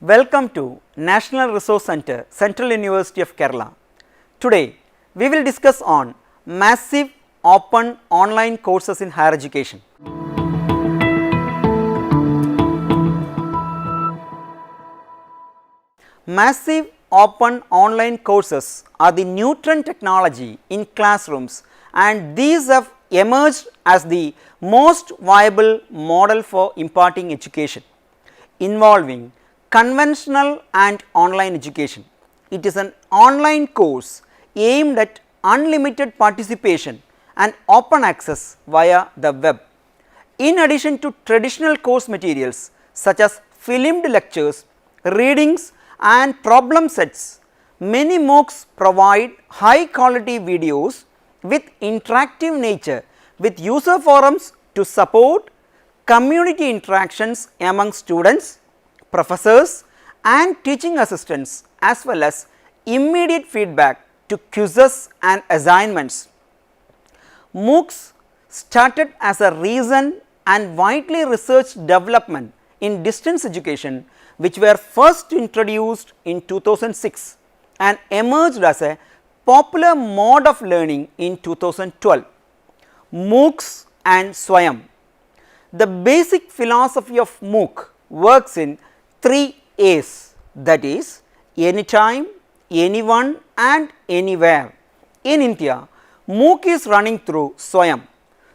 Welcome to National Resource Centre, Central University of Kerala. Today, we will discuss on massive open online courses in higher education. Massive open online courses are the new trend technology in classrooms, and these have emerged as the most viable model for imparting education, involving conventional and online education. It is an online course aimed at unlimited participation and open access via the web. In addition to traditional course materials such as filmed lectures, readings and problem sets, many MOOCs provide high quality videos with interactive nature with user forums to support community interactions among students, professors and teaching assistants, as well as immediate feedback to quizzes and assignments. MOOCs started as a recent and widely researched development in distance education, which were first introduced in 2006 and emerged as a popular mode of learning in 2012. MOOCs and SWAYAM. The basic philosophy of MOOC works in 3 A's, that is anytime, anyone and anywhere. In India, MOOC is running through SWAYAM.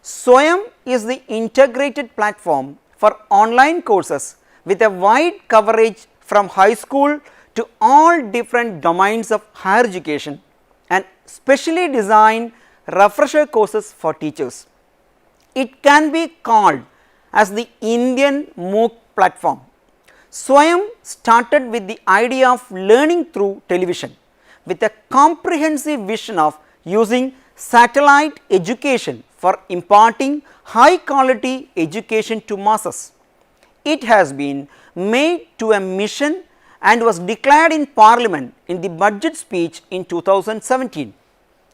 SWAYAM is the integrated platform for online courses with a wide coverage from high school to all different domains of higher education and specially designed refresher courses for teachers. It can be called as the Indian MOOC platform. SWAYAM started with the idea of learning through television with a comprehensive vision of using satellite education for imparting high quality education to masses. It has been made to a mission and was declared in Parliament in the budget speech in 2017.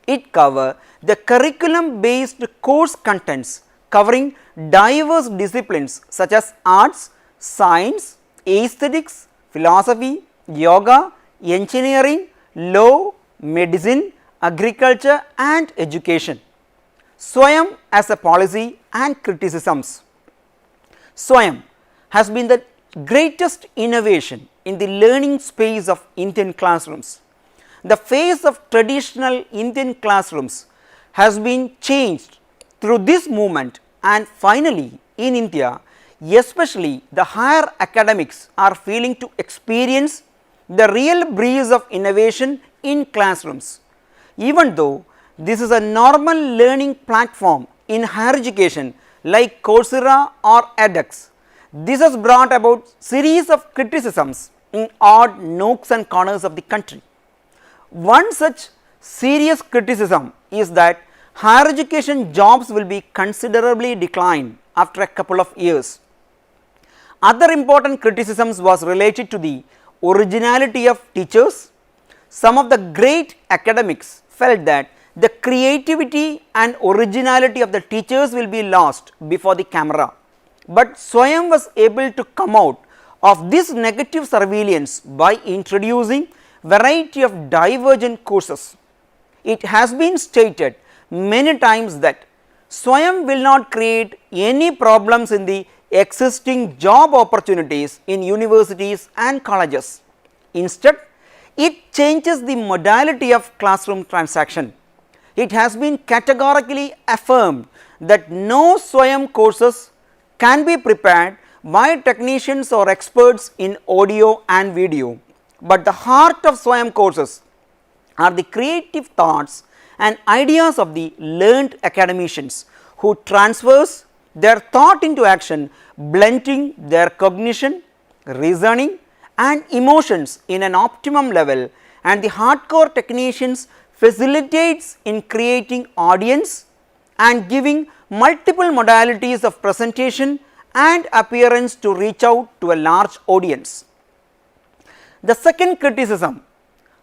It covers the curriculum based course contents covering diverse disciplines such as arts, science, aesthetics, philosophy, yoga, engineering, law, medicine, agriculture and education. SWAYAM as a policy and criticisms. SWAYAM has been the greatest innovation in the learning space of Indian classrooms. The face of traditional Indian classrooms has been changed through this movement, and finally in India, especially the higher academics are feeling to experience the real breeze of innovation in classrooms. Even though this is a normal learning platform in higher education like Coursera or edX, this has brought about series of criticisms in odd nooks and corners of the country. One such serious criticism is that higher education jobs will be considerably declined after a couple of years. Other important criticisms was related to the originality of teachers. Some of the great academics felt that the creativity and originality of the teachers will be lost before the camera, but SWAYAM was able to come out of this negative surveillance by introducing variety of divergent courses. It has been stated many times that SWAYAM will not create any problems in the existing job opportunities in universities and colleges. Instead, it changes the modality of classroom transaction. It has been categorically affirmed that no SWAYAM courses can be prepared by technicians or experts in audio and video, but the heart of SWAYAM courses are the creative thoughts and ideas of the learned academicians who transfers their thought into action, blending their cognition, reasoning and emotions in an optimum level, and the hardcore technicians facilitates in creating audience and giving multiple modalities of presentation and appearance to reach out to a large audience. The second criticism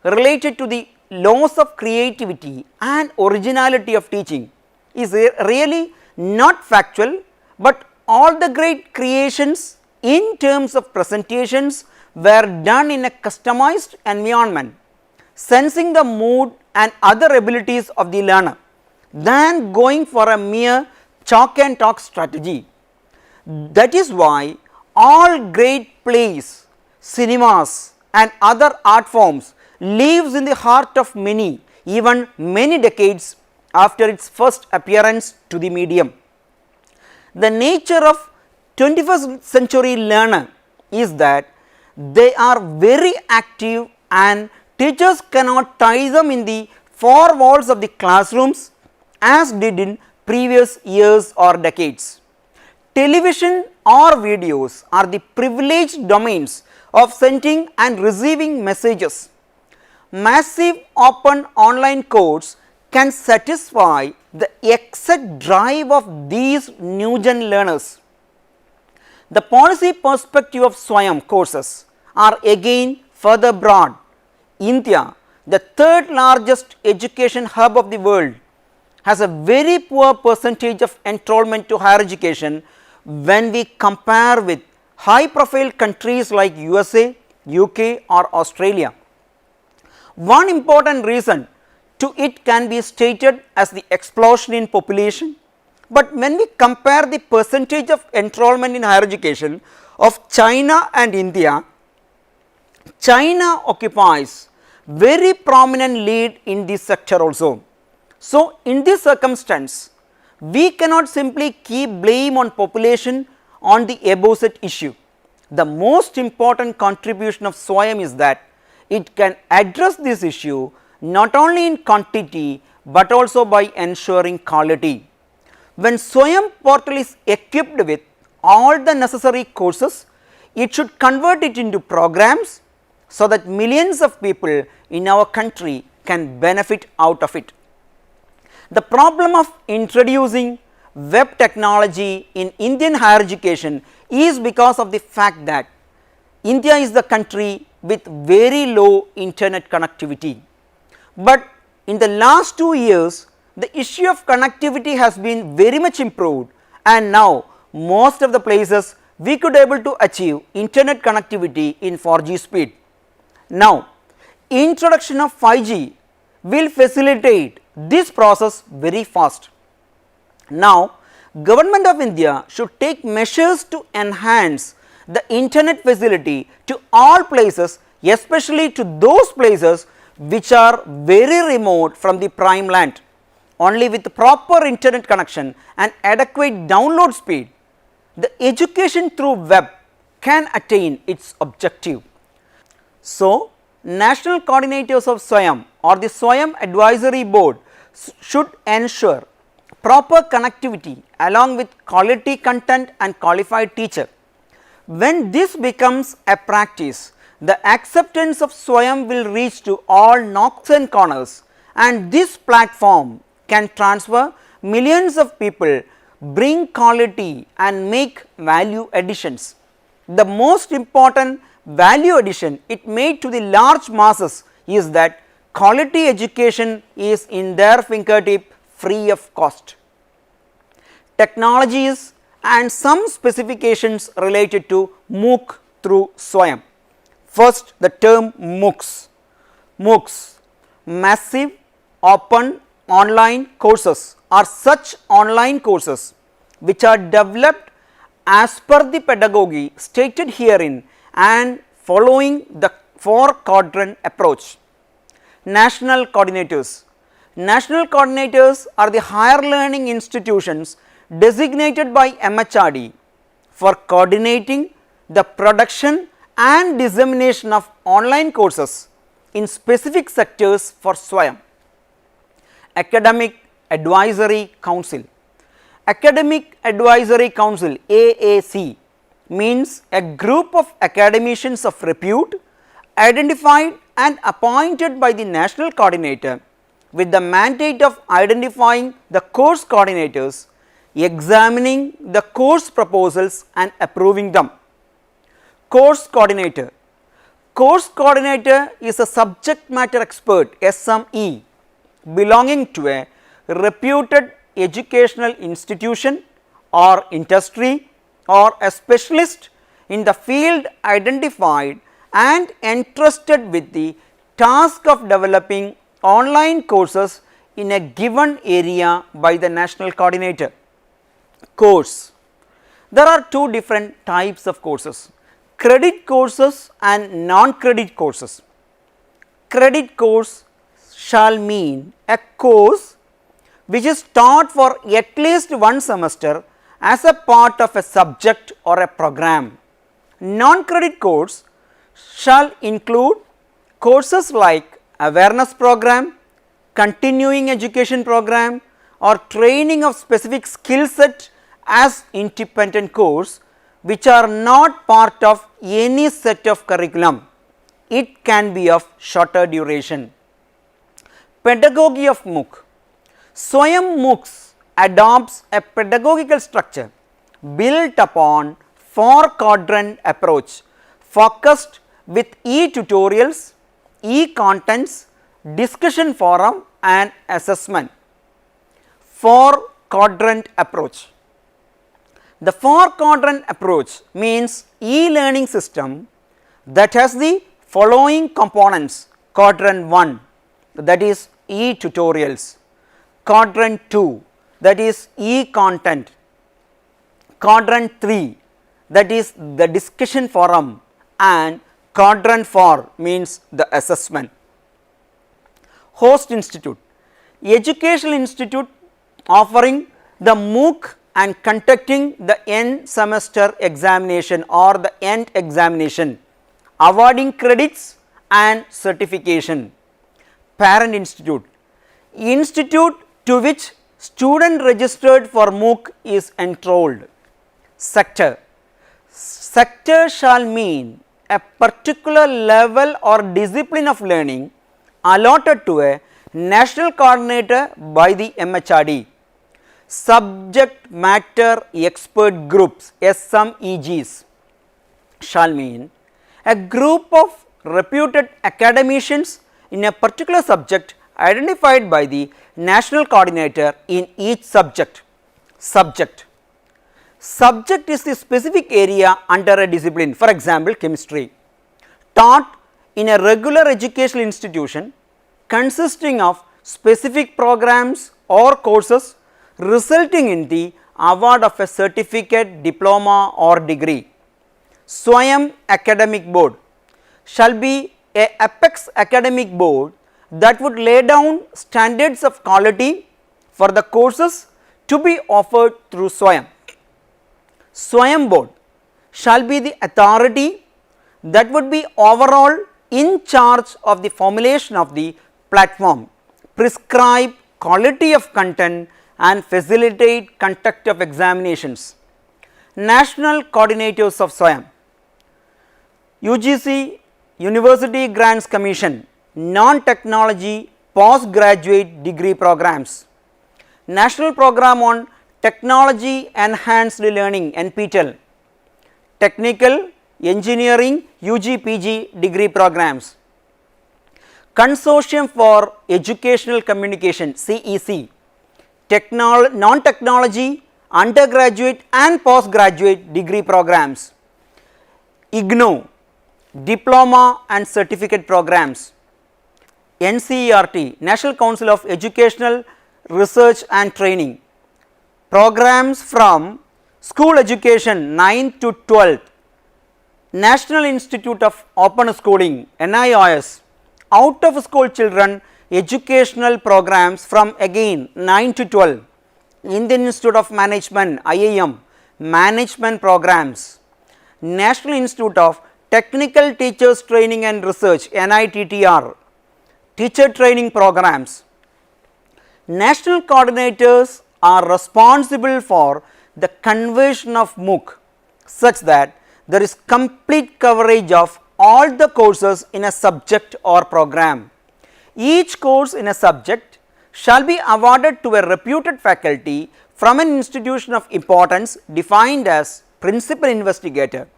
related to the loss of creativity and originality of teaching is really not factual, but all the great creations in terms of presentations were done in a customized environment, sensing the mood and other abilities of the learner, than going for a mere chalk and talk strategy. That is why all great plays, cinemas and other art forms lives in the heart of many, even many decades after its first appearance to the medium. The nature of 21st century learner is that they are very active and teachers cannot tie them in the four walls of the classrooms as did in previous years or decades. Television or videos are the privileged domains of sending and receiving messages. Massive open online course can satisfy the exact drive of these new gen learners. The policy perspective of SWAYAM courses are again further broad. India, the third largest education hub of the world, has a very poor percentage of enrollment to higher education when we compare with high profile countries like USA, UK or Australia. One important reason to it can be stated as the explosion in population, but when we compare the percentage of enrollment in higher education of China and India, China occupies very prominent lead in this sector also. So, in this circumstance, we cannot simply keep blame on population on the above set issue. The most important contribution of SWAYAM is that it can address this issue not only in quantity but also by ensuring quality. When SWAYAM portal is equipped with all the necessary courses, it should convert it into programs so that millions of people in our country can benefit out of it. The problem of introducing web technology in Indian higher education is because of the fact that India is the country with very low internet connectivity. But in the last 2 years, the issue of connectivity has been very much improved, and now most of the places we could able to achieve internet connectivity in 4G speed. Now, introduction of 5G will facilitate this process very fast. Now, Government of India should take measures to enhance the internet facility to all places, especially to those places which are very remote from the prime land. Only with proper internet connection and adequate download speed, the education through web can attain its objective. So, national coordinators of SWAYAM or the SWAYAM advisory board should ensure proper connectivity along with quality content and qualified teacher. When this becomes a practice, the acceptance of SWAYAM will reach to all nooks and corners, and this platform can transfer millions of people, bring quality and make value additions. The most important value addition it made to the large masses is that quality education is in their fingertip free of cost. Technologies and some specifications related to MOOC through SWAYAM. First, the term MOOCs. MOOCs, massive open online courses, are such online courses which are developed as per the pedagogy stated herein and following the 4-quadrant approach. National coordinators. National coordinators are the higher learning institutions designated by MHRD for coordinating the production and dissemination of online courses in specific sectors for SWAYAM. Academic Advisory Council. Academic Advisory Council AAC means a group of academicians of repute identified and appointed by the national coordinator with the mandate of identifying the course coordinators, examining the course proposals and approving them. Course coordinator. Course coordinator is a subject matter expert SME belonging to a reputed educational institution or industry or a specialist in the field identified and entrusted with the task of developing online courses in a given area by the national coordinator. Course. There are two different types of courses, credit courses and non-credit courses. Credit course shall mean a course which is taught for at least one semester as a part of a subject or a program. Non-credit course shall include courses like awareness program, continuing education program or training of specific skill set as independent course which are not part of any set of curriculum. It can be of shorter duration. Pedagogy of MOOC. Swayam MOOCs adopts a pedagogical structure built upon 4-quadrant approach focused with e-tutorials, e-contents, discussion forum and assessment. 4-quadrant approach. The 4-quadrant approach means e-learning system that has the following components: quadrant 1 that is e-tutorials, quadrant 2 that is e-content, quadrant 3 that is the discussion forum and quadrant 4 means the assessment. Host institute, educational institute offering the MOOC and conducting the end semester examination or the end examination, awarding credits and certification. Parent institute, institute to which student registered for MOOC is enrolled. Sector, sector shall mean a particular level or discipline of learning allotted to a national coordinator by the MHRD. Subject matter expert groups SMEGs shall mean a group of reputed academicians in a particular subject identified by the national coordinator in each subject. Subject. Subject is the specific area under a discipline, for example chemistry, taught in a regular educational institution consisting of specific programs or courses resulting in the award of a certificate, diploma or degree. Swayam Academic Board shall be a apex academic board that would lay down standards of quality for the courses to be offered through Swayam. Swayam Board shall be the authority that would be overall in charge of the formulation of the platform, prescribe quality of content and facilitate conduct of examinations. National coordinators of Swayam. UGC University Grants Commission, non-technology postgraduate degree programs. National Program on Technology Enhanced Learning NPTEL, Technical, Engineering, UG PG degree programs. Consortium for Educational Communication CEC, non-technology undergraduate and postgraduate degree programs. IGNOU, diploma and certificate programs. NCERT, National Council of Educational Research and Training, programs from school education 9th to 12th. National Institute of Open Schooling NIOS, out of school children educational programs from again 9 to 12. Indian Institute of Management IIM, management programs. National Institute of Technical Teachers Training and Research NITTR, teacher training programs. National coordinators are responsible for the conversion of MOOC such that there is complete coverage of all the courses in a subject or program. Each course in a subject shall be awarded to a reputed faculty from an institution of importance defined as principal investigator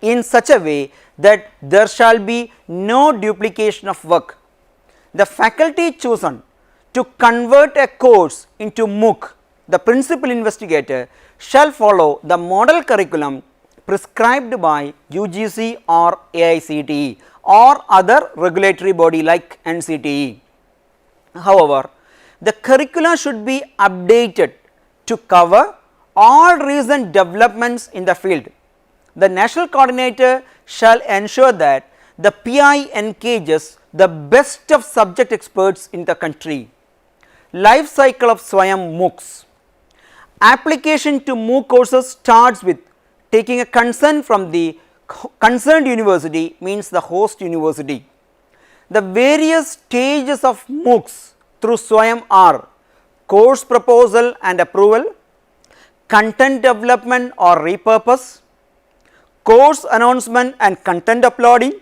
in such a way that there shall be no duplication of work. The faculty chosen to convert a course into MOOC, the principal investigator shall follow the model curriculum prescribed by UGC or AICTE or other regulatory body like NCTE. However, the curricula should be updated to cover all recent developments in the field. The national coordinator shall ensure that the PI engages the best of subject experts in the country. Life cycle of SWAYAM MOOCs. Application to MOOC courses starts with taking a consent from the concerned university, means the host university. The various stages of MOOCs through SWAYAM are course proposal and approval, content development or repurpose, course announcement and content uploading,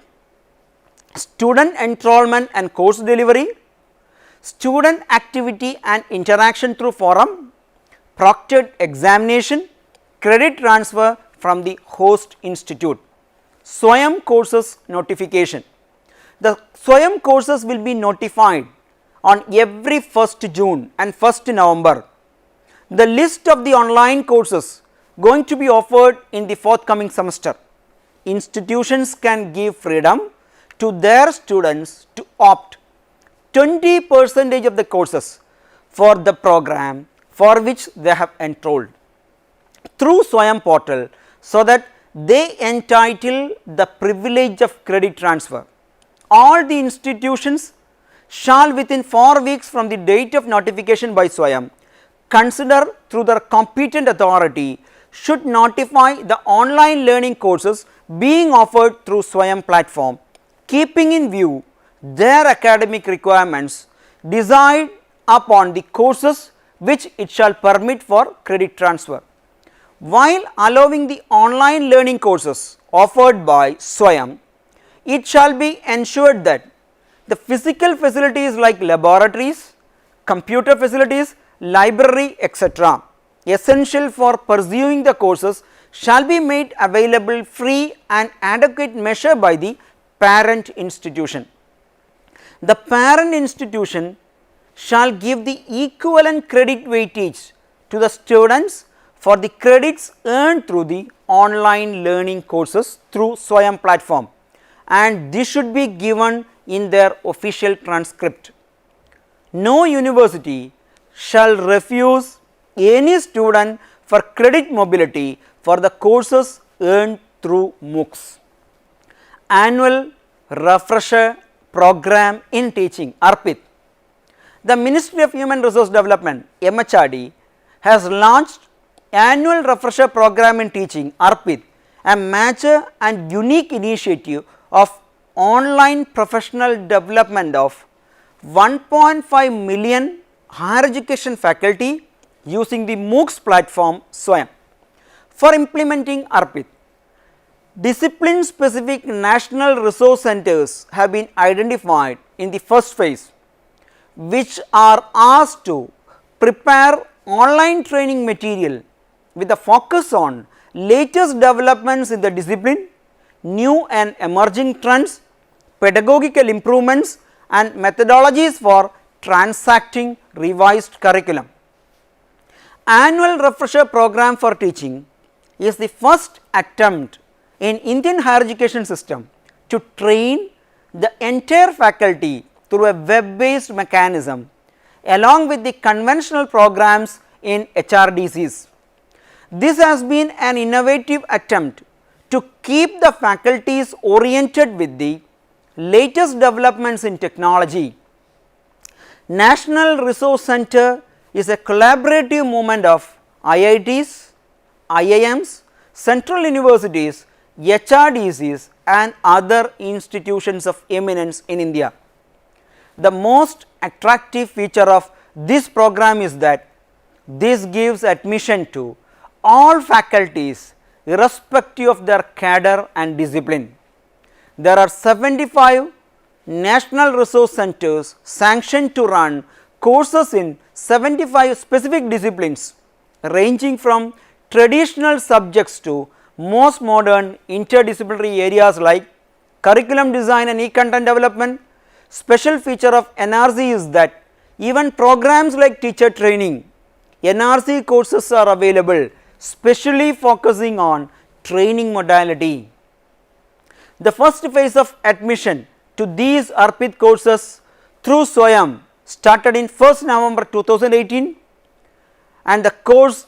student enrollment and course delivery, student activity and interaction through forum, proctored examination, credit transfer from the host institute. SWAYAM courses notification. The SWAYAM courses will be notified on every 1st June and 1st November. The list of the online courses going to be offered in the forthcoming semester. Institutions can give freedom to their students to opt 20% of the courses for the program for which they have enrolled through SWAYAM portal, so that they entitle the privilege of credit transfer. All the institutions shall within 4 weeks from the date of notification by SWAYAM consider through their competent authority should notify the online learning courses being offered through SWAYAM platform, keeping in view their academic requirements, decide upon the courses which it shall permit for credit transfer. While allowing the online learning courses offered by SWAYAM, it shall be ensured that the physical facilities like laboratories, computer facilities, library, etc., essential for pursuing the courses shall be made available free and adequate measure by the parent institution. The parent institution shall give the equivalent credit weightage to the students for the credits earned through the online learning courses through SWAYAM platform, and this should be given in their official transcript. No university shall refuse any student for credit mobility for the courses earned through MOOCs. Annual refresher program in teaching (ARPIT). The Ministry of Human Resource Development (MHRD) has launched annual refresher program in teaching (ARPIT), a major and unique initiative of online professional development of 1.5 million higher education faculty using the MOOCs platform SWAYAM. For implementing ARPIT, discipline specific national resource centers have been identified in the first phase, which are asked to prepare online training material with a focus on latest developments in the discipline, new and emerging trends, pedagogical improvements and methodologies for transacting revised curriculum. Annual refresher program for teaching is the first attempt in Indian higher education system to train the entire faculty through a web based mechanism along with the conventional programs in HRDCs. This has been an innovative attempt to keep the faculties oriented with the latest developments in technology. National Resource Center is a collaborative movement of IITs, IIMs, central universities, HRDCs and other institutions of eminence in India. The most attractive feature of this program is that this gives admission to all faculties irrespective of their cadre and discipline. There are 75 national resource centers sanctioned to run courses in 75 specific disciplines ranging from traditional subjects to most modern interdisciplinary areas like curriculum design and e-content development. Special feature of NRC is that even programs like teacher training, NRC courses are available specially focusing on training modality. The first phase of admission to these Arpit courses through SWAYAM started in 1st November 2018 and the course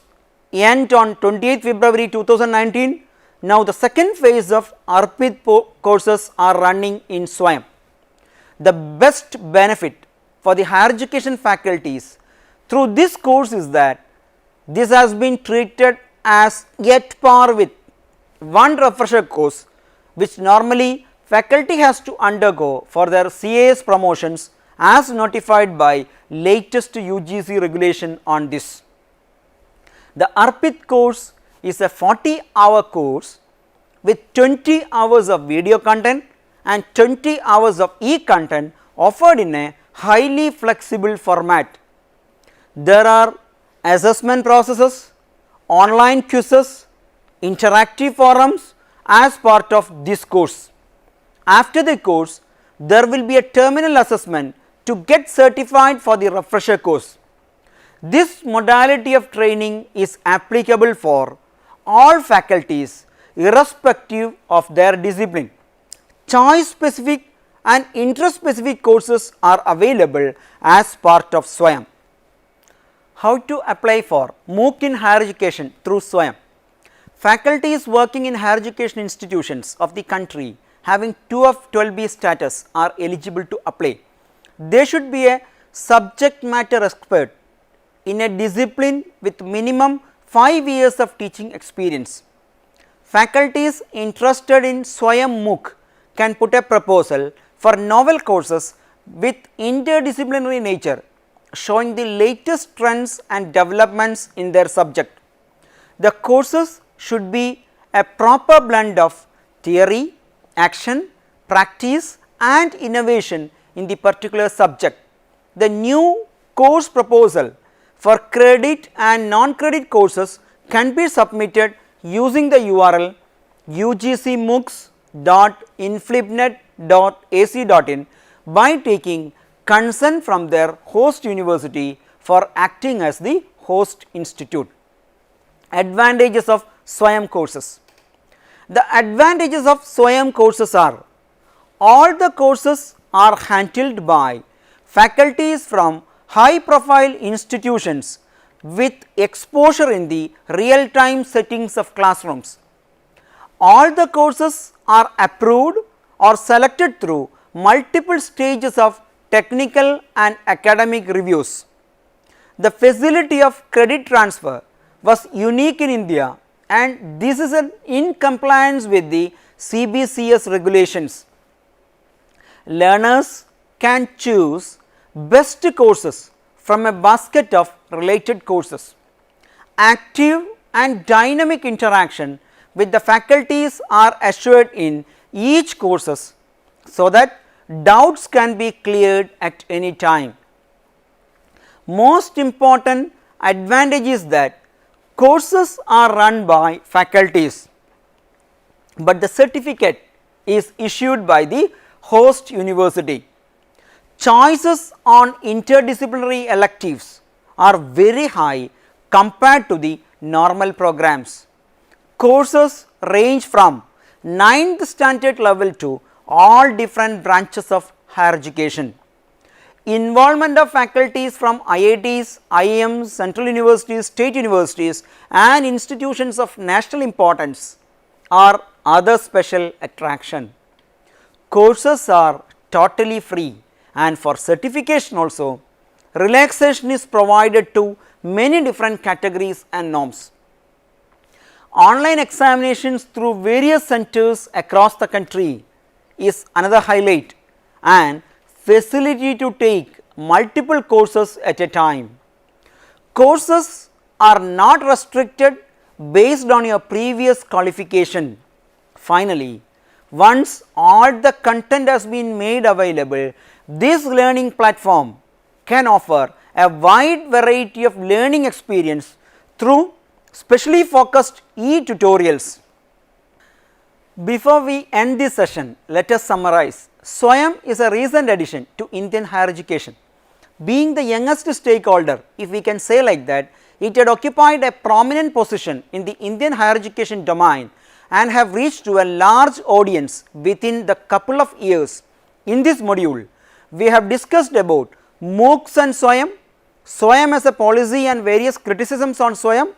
end on 28th February 2019. Now the second phase of Arpit courses are running in SWAYAM. The best benefit for the higher education faculties through this course is that this has been treated as at par with one refresher course which normally faculty has to undergo for their CAS promotions as notified by latest UGC regulation on this. The Arpit course is a 40-hour course with 20 hours of video content and 20 hours of e-content offered in a highly flexible format. There are assessment processes, online quizzes, interactive forums as part of this course. After the course, there will be a terminal assessment to get certified for the refresher course. This modality of training is applicable for all faculties irrespective of their discipline. Choice specific and interest specific courses are available as part of SWAYAM. How to apply for MOOC in higher education through SWAYAM? Faculties working in higher education institutions of the country having 2 of 12B status are eligible to apply. They should be a subject matter expert in a discipline with minimum 5 years of teaching experience. Faculties interested in SWAYAM MOOC can put a proposal for novel courses with interdisciplinary nature showing the latest trends and developments in their subject. The courses should be a proper blend of theory, action, practice and innovation in the particular subject. The new course proposal for credit and non-credit courses can be submitted using the URL ugcmoocs.inflipnet.ac.in by taking consent from their host university for acting as the host institute. Advantages of SWAYAM courses. The advantages of SWAYAM courses are: all the courses are handled by faculties from high profile institutions with exposure in the real time settings of classrooms. All the courses are approved or selected through multiple stages of technical and academic reviews. The facility of credit transfer was unique in India and this is in compliance with the CBCS regulations. Learners can choose best courses from a basket of related courses. Active and dynamic interaction with the faculties are assured in each courses so that doubts can be cleared at any time. Most important advantage is that courses are run by faculties, but the certificate is issued by the host university. Choices on interdisciplinary electives are very high compared to the normal programs. Courses range from 9th standard level to all different branches of higher education. Involvement of faculties from IITs, IIMs, central universities, state universities and institutions of national importance are other special attraction. Courses are totally free and for certification also relaxation is provided to many different categories and norms. Online examinations through various centers across the country is another highlight and facility to take multiple courses at a time. Courses are not restricted based on your previous qualification. Finally, once all the content has been made available, this learning platform can offer a wide variety of learning experience through specially focused e-tutorials. Before we end this session, let us summarize. SWAYAM is a recent addition to Indian higher education. Being the youngest stakeholder, if we can say like that, it had occupied a prominent position in the Indian higher education domain and have reached to a large audience within the couple of years. In this module, we have discussed about MOOCs and SWAYAM, SWAYAM as a policy and various criticisms on SWAYAM,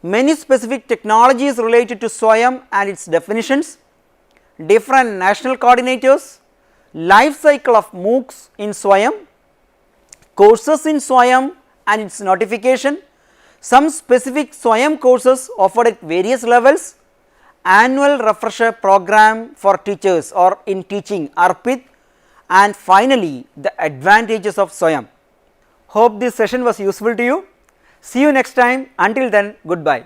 many specific technologies related to SWAYAM and its definitions, different national coordinators, life cycle of MOOCs in SWAYAM, courses in SWAYAM and its notification, some specific SWAYAM courses offered at various levels, annual refresher program for teachers or in teaching ARPIT, and finally the advantages of SWAYAM. Hope this session was useful to you. See you next time. Until then, goodbye.